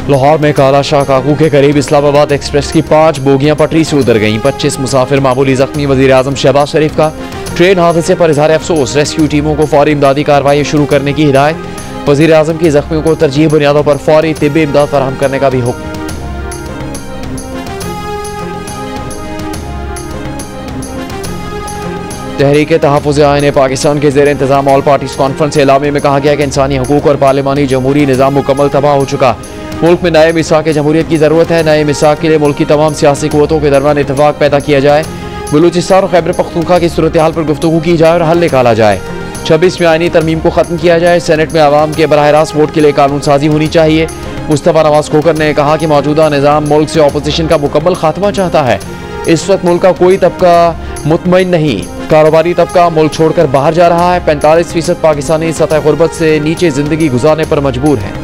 लाहौर में काला शाह काकू के करीब इस्लामाबाद एक्सप्रेस की 5 बोगियां पटरी से उतर गईं। 25 मुसाफिर मामूली जख्मी। वजीर आजम शहबाज शरीफ का ट्रेन हादसे पर इजहार अफसोस। रेस्क्यू टीमों को फौरी इमदादी कार्रवाई शुरू करने की हिदायत। वजीर आजम की जख्मियों को तरजीह बुनियादों पर फौरी तिब्बी इमदाद फराहम करने का भी हुक्म। तहरीक तहफ़्फ़ुज़ आईन पाकिस्तान के ज़ेर इंतज़ाम ऑल पार्टीज़ कॉन्फ्रेंस एलामे में कहा गया कि इंसानी हकूक़ और पार्लिमानी जमहूरी निज़ाम मुकम्मल तबाह हो चुका। मुल्क में नए मिसाक जमहूरियत की ज़रूरत है। नए मिसाक के लिए मुल्क की तमाम सियासी क़ुव्वतों के दरमियान इत्तेफ़ाक पैदा किया जाए। बलूचिस्तान और खैबर पख्तूनख्वा की सूरत हाल पर गुफ्तगू की जाए और हल निकाला जाए। 26वीं आईनी तरमीम को ख़त्म किया जाए। सेनेट में आवाम के बराह रास्त वोट के लिए कानून साजी होनी चाहिए। मुस्तफ़ा नवाज़ खोखर ने कहा कि मौजूदा निज़ाम मुल्क से अपोजिशन का मुकम्मल खात्मा चाहता है। इस वक्त मुल्क का कोई तबका मुतमईन नहीं। कारोबारी तबका मुल्क छोड़कर बाहर जा रहा है। 45% पाकिस्तानी सतह गुर्बत से नीचे जिंदगी गुजारने पर मजबूर है।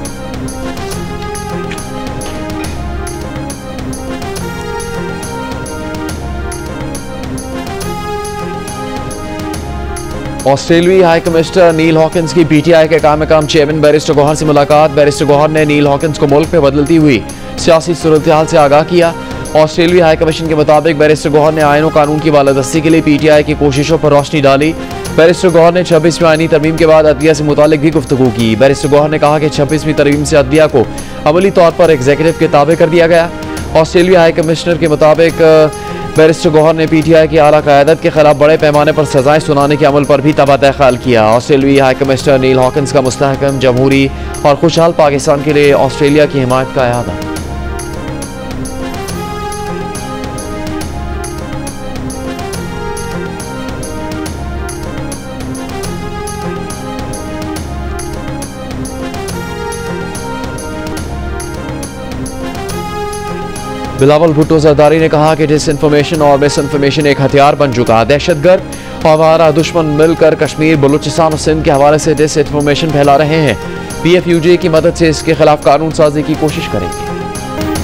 ऑस्ट्रेलियाई हाई कमिश्नर नील हॉकिंस की पीटीआई के काम चेयरमैन बैरिस्टर गौहर से मुलाकात। बैरिस्टर गौहर ने नील हॉकिंस को मुल्क में बदलती हुई सियासी सूरत हाल से आगाह किया। ऑस्ट्रेलियाई हाई कमीशन के मुताबिक बैरिस्टर गौहर ने आईन और कानून की बालादस्ती के लिए पीटीआई की कोशिशों पर रोशनी डाली। बैरिस्टर गौहर ने 26वीं आईनी तरमीम के बाद अदलिया से मुतालिक भी गुफ्तगू की। बैरिस्टर गौहर ने कहा कि 26वीं तरमीम से अदलिया को अमली तौर पर एग्जीक्यूटिव के ताबे कर दिया गया। ऑस्ट्रेलियाई हाई कमिश्नर के मुताबिक बैरिस्टर गौहर ने पीटीआई की आला क़यादत के खिलाफ बड़े पैमाने पर सजाएं सुनाने के अमल पर भी तबादला ख्याल किया। ऑस्ट्रेलियाई हाई कमिश्नर नील हॉकिंस का मुस्तहकम जमहूरी और खुशहाल पाकिस्तान के लिए ऑस्ट्रेलिया की हिमायत का इरादा। बिलावल भुट्टो जरदारी ने कहा कि डिसइंफॉर्मेशन और मिस इन्फॉर्मेशन एक हथियार बन चुका। दहशतगर्द और हमारा दुश्मन मिलकर कश्मीर, बलूचिस्तान और सिंध के हवाले से डिसइंफॉर्मेशन फैला रहे हैं। PFUJ की मदद से इसके खिलाफ कानून साजी की कोशिश करेंगे।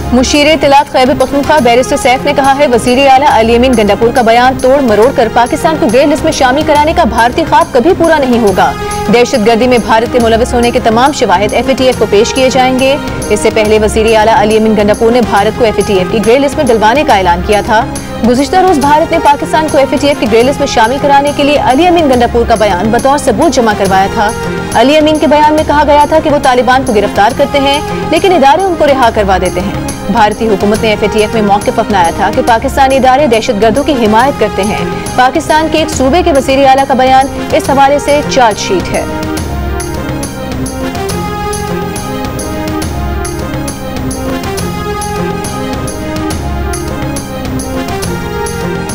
मुशीर इत्तलात खैबर पख्तूनख्वा बैरिस्टर सैफ ने कहा है वज़ीर आला अली अमीन गंडापुर का बयान तोड़ मरोड़ कर पाकिस्तान को ग्रे लिस्ट में शामिल कराने का भारतीय ख्वाब कभी पूरा नहीं होगा। दहशतगर्दी में भारत के मुलविस होने के तमाम शवाहिद FATF को पेश किए जाएंगे। इससे पहले वज़ीर आला अली अमीन गंडापुर ने भारत को FATF की ग्रे लिस्ट में डलवाने का ऐलान किया था। गुज़िश्ता रोज भारत ने पाकिस्तान को FATF की ग्रे लिस्ट में शामिल कराने के लिए अली अमीन गंडापुर का बयान बतौर सबूत जमा करवाया था। अली अमीन के बयान में कहा गया था कि वो तालिबान को गिरफ्तार करते हैं लेकिन इदारे उनको रिहा करवा देते हैं। भारतीय हुकूमत ने FATF में मौक़िफ़ अपनाया था कि पाकिस्तानी इदारे दहशतगर्दों की हिमायत करते हैं। पाकिस्तान के एक सूबे के वज़ीर आला का बयान इस हवाले से चार्जशीट है।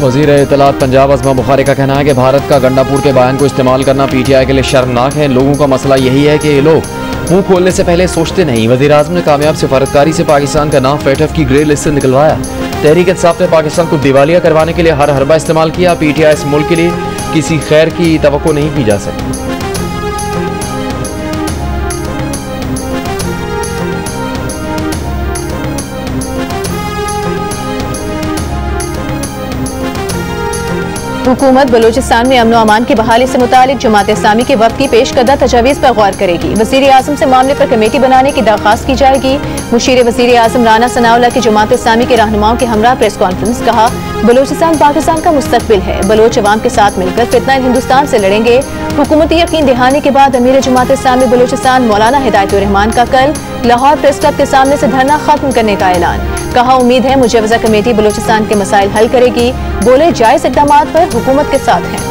वज़ीर इत्तलात पंजाब अज़मा बुखारी का कहना है कि भारत का गंडापुर के बयान को इस्तेमाल करना PTI के लिए शर्मनाक है। लोगों का मसला यही है कि ये लोग मुंह खोलने से पहले सोचते नहीं। वज़ीर आज़म ने कामयाब सिफारतकारी से पाकिस्तान का नाम FATF की ग्रे लिस्ट से निकलवाया। तहरीक इंसाफ ने पाकिस्तान को दिवालिया करवाने के लिए हर हरबा इस्तेमाल किया। PTI इस मुल्क के लिए किसी खैर की तवक्को नहीं की जा सकती। हुकूमत बलूचिस्तान में अमन अमान की बहाली से मुतालिक जमात इस्लामी के वफ़द की पेश करदा तजावीज़ पर गौर करेगी। वज़ीर आज़म से मामले पर कमेटी बनाने की दरख्वास्त की जाएगी। मुशीर वज़ीर आज़म राना सनाउल्लाह की जमात इस्लामी के रहनुमाओं के हमरा प्रेस कॉन्फ्रेंस। कहा बलूचिस्तान पाकिस्तान का मुस्तकबिल है। बलोच अवाम के साथ मिलकर फितना हिंदुस्तान से लड़ेंगे। हुकूमती यकीन दहाने के बाद अमीर जमात इस्लामी बलूचिस्तान मौलाना हिदायतुर रहमान का कल लाहौर प्रेस क्लब के सामने से धरना खत्म करने का ऐलान। कहा उम्मीद है मुजव्वज़ा कमेटी बलूचिस्तान के मसाइल हल करेगी। बोले जायज़ इक़दामात पर हुकूमत के साथ हैं।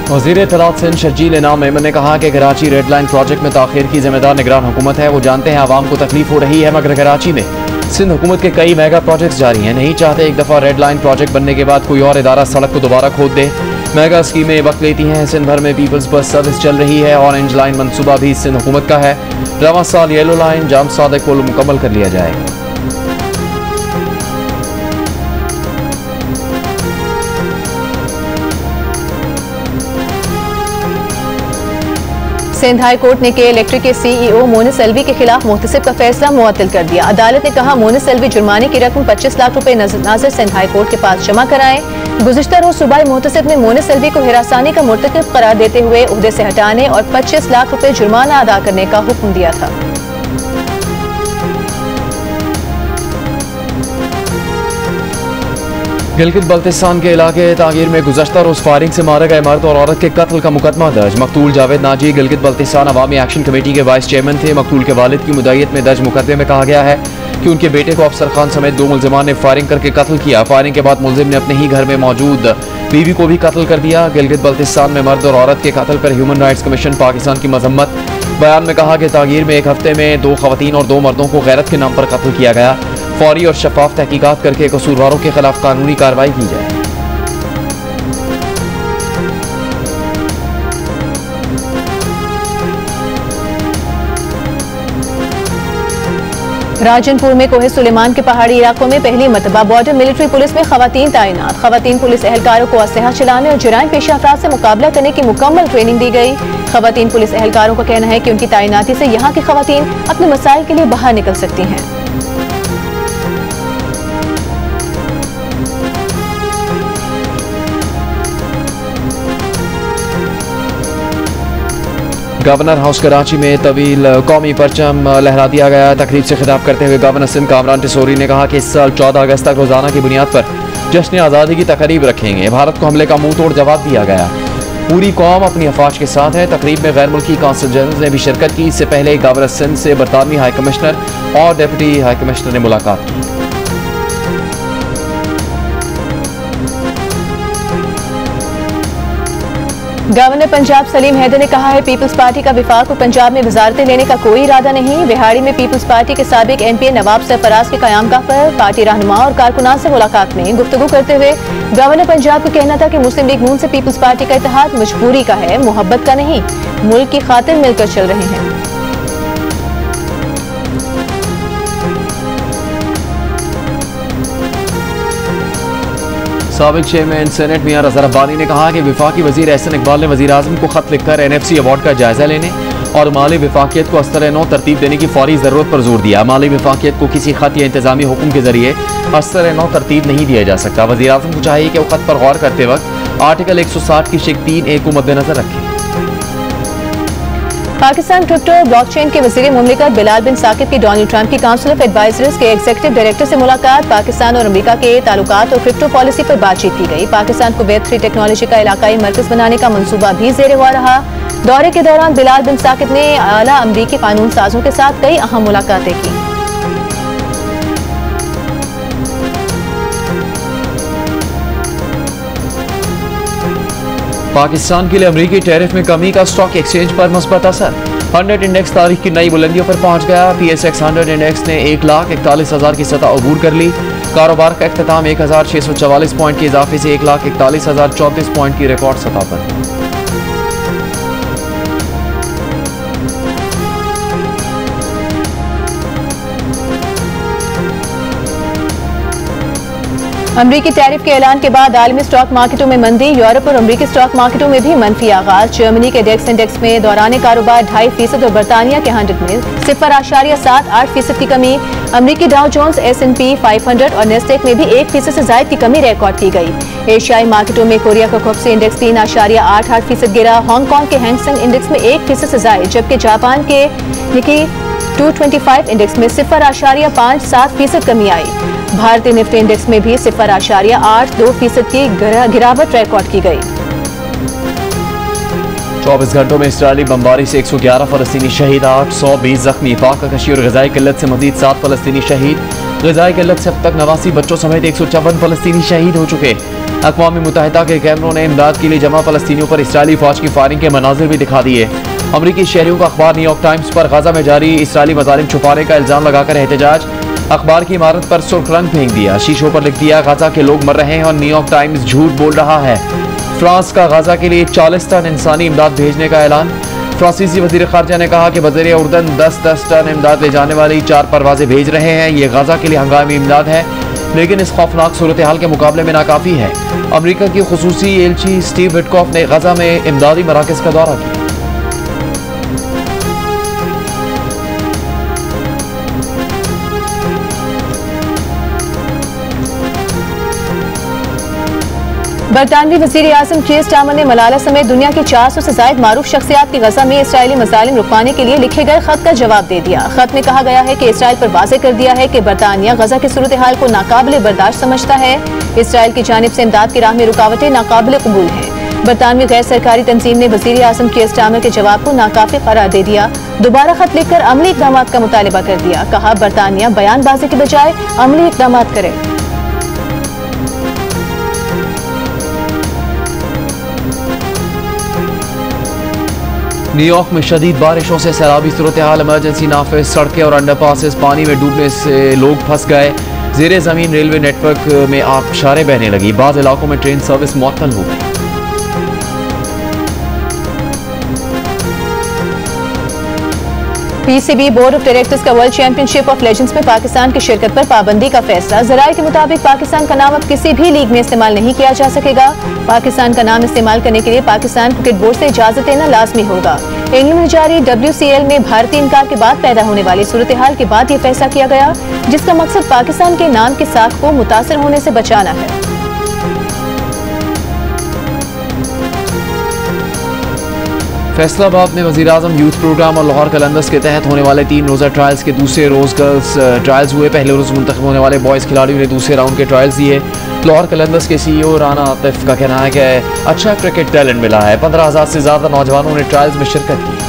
वज़ीर इत्तलात सिंध शर्जील इनाम मेमन ने कहा कि कराची रेड लाइन प्रोजेक्ट में ताख़ीर की जिम्मेदार निगरान हुकूमत है। वो जानते हैं आवाम को तकलीफ हो रही है मगर कराची में सिंध हुकूमत के कई मेगा प्रोजेक्ट्स जारी हैं। नहीं चाहते एक दफ़ा रेड लाइन प्रोजेक्ट बनने के बाद कोई और इदारा सड़क को दोबारा खोद दे। मेगा स्कीमें वक्त लेती हैं। सिंध भर में पीपल्स बस सर्विस चल रही है। ऑरेंज लाइन मनसूबा भी सिंध हुकूमत का है। रवां साल येलो लाइन जाम सादिक को मुकम्मल कर लिया जाएगा। सिंध हाई कोर्ट ने के इलेक्ट्रिक के CEO मोनिस अलवी के खिलाफ मुहतसिब का फैसला मुअत्तल कर दिया। अदालत ने कहा मोनिस अलवी जुर्माने की रकम 25 लाख रुपए नाज़िर सिंध हाई कोर्ट के पास जमा कराएं। गुज़िश्ता रोज सूबाई मुहतसिब ने मोनिस अलवी को हिरासानी का मुर्तकिब करार देते हुए उहदे से हटाने और 25 लाख रुपए जुर्माना अदा करने का हुक्म दिया था। गिलगित बल्तिस्तान के इलाके तागीर में गुज़श्ता रोज फायरिंग से मारे गए मर्द और औरत के कत्ल का मुकदमा दर्ज। मकतूल जावेद नाजी गिलगित बल्तिस्तान अवामी एक्शन कमेटी के वाइस चेयरमैन थे। मकतूल के वालिद की मुदायत में दर्ज मुकदमे में कहा गया है कि उनके बेटे को अफसर खान समेत 2 मुलजिमान ने फायरिंग करके कत्ल किया। फायरिंग के बाद मुलजिम ने अपने ही घर में मौजूद बीवी को भी कत्ल कर दिया। गिलगित बल्तिस्तान में मर्द और औरत के कत्ल पर ह्यूमन राइट्स कमीशन पाकिस्तान की मजम्मत। बयान में कहा कि तागीर में एक हफ्ते में 2 खवातीन और 2 मर्दों को गैरत के नाम पर कत्ल किया गया। फौरी और शफाफ तहकीकात करके कसूरवारों के खिलाफ कानूनी कार्रवाई की जाए। राजनपुर में कोहे सुलेमान के पहाड़ी इलाकों में पहली मरतबा बॉर्डर मिलिट्री पुलिस में खवातीन तैनात। खवातीन पुलिस एहलकारों को असलहा चलाने और जराइम पेशा अफराद से मुकाबला करने की मुकम्मल ट्रेनिंग दी गई। खवातीन पुलिस एहलकारों का कहना है कि उनकी तैनाती से यहाँ की खवातीन अपने मसाइल के लिए बाहर निकल सकती हैं। गवर्नर हाउस कराची में तवील कौमी परचम लहरा दिया गया। तकरीब से खिताब करते हुए गवर्नर सिंध कामरान टिसोरी ने कहा कि इस साल 14 अगस्त तक रोजाना की बुनियाद पर जश्न आज़ादी की तकरीब रखेंगे। भारत को हमले का मुंह तोड़ जवाब दिया गया। पूरी कौम अपनी अफवाज के साथ है। तकरीब में गैर मुल्की कौंसल जनरल ने भी शिरकत की। इससे पहले गवर्नर सिंध से बरतानवी हाई कमिश्नर और डिप्टी हाई कमिश्नर ने मुलाकात की। गवर्नर पंजाब सलीम हैदर ने कहा है पीपल्स पार्टी का विफाक और पंजाब में वजारतें लेने का कोई इरादा नहीं। बिहाड़ी में पीपल्स पार्टी के साबिक MP नवाब सरफराज के कयामगाह पर पार्टी रहनुमा और कारकुनान से मुलाकात में गुफ्तगू करते हुए गवर्नर पंजाब का कहना था कि मुस्लिम लीग नून से पीपल्स पार्टी का इत्तेहाद मजबूरी का है, मोहब्बत का नहीं। मुल्क की खातिर मिलकर चल रहे हैं। साबिक चेयरमैन सेनेट मियां रज़ा रब्बानी ने कहा कि वफाकी वजीर एहसन इकबाल ने वजीर आज़म को खत लिखकर NFC अवार्ड का जायजा लेने और माली वफाकियत को अस्तर नौ तरतीब देने की फौरी ज़रूरत पर जोर दिया। माली वफाकियत को किसी खत या इंतजामी हुक्म के जरिए अस्तर नौ तरतीब नहीं दिया जा सकता। वजीर आज़म को चाहिए कि वो खत पर गौर करते वक्त आर्टिकल 160 की शिक 3A को मद्देनजर रखें। पाकिस्तान क्रिप्टो और ब्लॉकचेन के वजीर मुमलिकत बिलाल बिन साकिब की डोनाल्ड ट्रंप की काउंसिल ऑफ एडवाइजर्स के एग्जीक्यूटिव डायरेक्टर से मुलाकात। पाकिस्तान और अमेरिका के ताल्लुकात और क्रिप्टो पॉलिसी पर बातचीत की गई। पाकिस्तान को Web3 टेक्नोलॉजी का इलाकाई मरकज बनाने का मंसूबा भी ज़ेर हुआ रहा। दौरे के दौरान बिलाल बिन साकिब ने आला अमरीकी कानून साजों के साथ कई अहम मुलाकातें की। पाकिस्तान के लिए अमरीकी टैरिफ में कमी का स्टॉक एक्सचेंज पर मुस्बत असर। 100 इंडेक्स तारीख की नई बुलंदियों पर पहुंच गया। PSX 100 इंडेक्स ने 1,41,000 की सतह अबूर कर ली। कारोबार का अख्ताम 1,644 पॉइंट के इजाफे से 1,41,034 पॉइंट की रिकॉर्ड सतह पर। अमरीकी टैरिफ के ऐलान के बाद आलमी स्टॉक मार्केटों में मंदी। यूरोप और अमरीकी स्टॉक मार्केटों में भी मनफी आगाज। जर्मनी के डेक्स इंडेक्स में दौरान कारोबार 2.5% और बरतानिया के 100 में 0.78% की कमी। अमरीकी डाउ जोन्स S&P 500 और नेस्डेक में भी 1% से ज्यादा की कमी रिकॉर्ड की गई। एशियाई मार्केटों में कोरिया का कोप्से इंडेक्स 3.88% गिरा। हांगकांग के हैंगसेंग इंडेक्स में 1% से ज्यादा, जबकि जापान के निकी 225 इंडेक्स में 0.57% कमी आई। भारतीय निफ्टी इंडेक्स में भी 0.82% की गिरावट रिकॉर्ड की गई। 24 घंटों में इसराइली बमबारी से 111 फलस्तीनी शहीद, 820 जख्मी। पाक कशी और ग़िज़ाई किल्लत से मज़ीद 7 फलस्तीनी शहीद। ग़िज़ाई किल्लत से अब तक 89 बच्चों समेत 154 फलस्तीनी शहीद हो चुके। अक़वाम मुत्तहिदा के कैमरों ने इमदाद के लिए जमा फलस्तीनियों पर इसराइली फौज की फायरिंग के मनाजिर भी दिखा दिए। अमरीकी शहरियों का अखबार न्यूयॉर्क टाइम्स पर गाजा में जारी इसराइली मज़ालिम छुपाने का इल्ज़ाम लगाकर एहतजाज। अखबार की इमारत पर सुर्ख रंग फेंक दिया। शीशों पर लिख दिया गाजा के लोग मर रहे हैं और न्यूयॉर्क टाइम्स झूठ बोल रहा है। फ्रांस का गाजा के लिए 40 टन इंसानी इमदाद भेजने का ऐलान। फ्रांसीसी वज़ीर ख़ारजा ने कहा कि वज़ीर उर्दन 10-10 टन इमदाद ले जाने वाली 4 परवाजें भेज रहे हैं। ये गाजा के लिए हंगामी इमदाद है, लेकिन इस खौफनाक सूरत हाल के मुकाबले में नाकाफी है। अमरीका की खुसूसी एलची स्टीव विटकॉफ ने गाजा में इमदादी मराकज़ का दौरा किया। बरतानवी वजीर आजम कीर स्टारमर ने मलाला समेत दुनिया की 400 से ज्यादा मारूफ शख्सियात की गजा में इसराइली मजालिम रुकवाने के लिए लिखे गए खत का जवाब दे दिया। खत में कहा गया है कि इसराइल पर वाज़ेह कर दिया है कि बरतानिया गजा की सूरत हाल को नाकाबिले बर्दाश्त समझता है। इसराइल की जानिब से इमदाद की राह में रुकावटें नाकाबिले कबूल हैं। बरतानवी गैर सरकारी तंजीम ने वजीर आजम कीर स्टारमर के जवाब को नाकाफी करार दे दिया। दोबारा खत लिखकर अमली इकदाम का मुतालिबा कर दिया। कहा, बरतानिया बयानबाजी के बजाय अमली इकदाम करे। न्यूयॉर्क में शदीद बारिशों से सैलाबी सूरत हाल, इमरजेंसी नाफिज, सड़कें और अंडरपासेस पानी में डूबने से लोग फंस गए। ज़ेरे ज़मीन रेलवे नेटवर्क में आबशारें बहने लगी। बाज़ इलाकों में ट्रेन सर्विस मुअत्तल हो गई। पीसीबी बोर्ड ऑफ डायरेक्टर्स का वर्ल्ड चैंपियनशिप ऑफ लेजेंड्स में पाकिस्तान की शिरकत पर पाबंदी का फैसला। ज़राए के मुताबिक पाकिस्तान का नाम अब किसी भी लीग में इस्तेमाल नहीं किया जा सकेगा। पाकिस्तान का नाम इस्तेमाल करने के लिए पाकिस्तान क्रिकेट बोर्ड से इजाजत लेना लाजमी होगा। इंग्लैंड में जारी WCL में भारतीय इनकार के बाद पैदा होने वाली सूरत हाल के बाद यह फैसला किया गया, जिसका मकसद पाकिस्तान के नाम की साख को मुतासर होने से बचाना है। फैसलाबाद में वज़ीर-ए-आज़म यूथ प्रोग्राम और लाहौर कलंदर्स के तहत होने वाले 3 रोज़ा ट्रायल्स के दूसरे रोज़ गर्ल्स ट्रायल्स हुए। पहले रोज़ मुंतखब होने वाले बॉयज़ खिलाड़ियों ने दूसरे राउंड के ट्रायल्स दिए। लाहौर कलंदर्स के CEO राना आतिफ का कहना है कि अच्छा क्रिकेट टैलेंट मिला है। 15,000 से ज़्यादा नौजवानों ने ट्रायल्स में शिरकत की।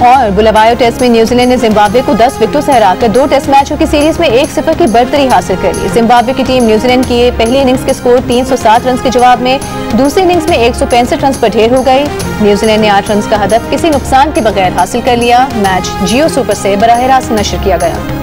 और बुलावायो टेस्ट में न्यूजीलैंड ने जिम्बाब्वे को 10 विकेटों से हराकर 2 टेस्ट मैचों की सीरीज में 1-0 की बढ़तरी हासिल कर ली। जिम्बाब्वे की टीम न्यूजीलैंड की पहली इनिंग्स के स्कोर 307 रन के जवाब में दूसरी इनिंग्स में 165 रन पर ढेर हो गई। न्यूजीलैंड ने 8 रन का हदफ किसी नुकसान के बगैर हासिल कर लिया। मैच जियो सुपर से बराह रास्त नशर किया गया।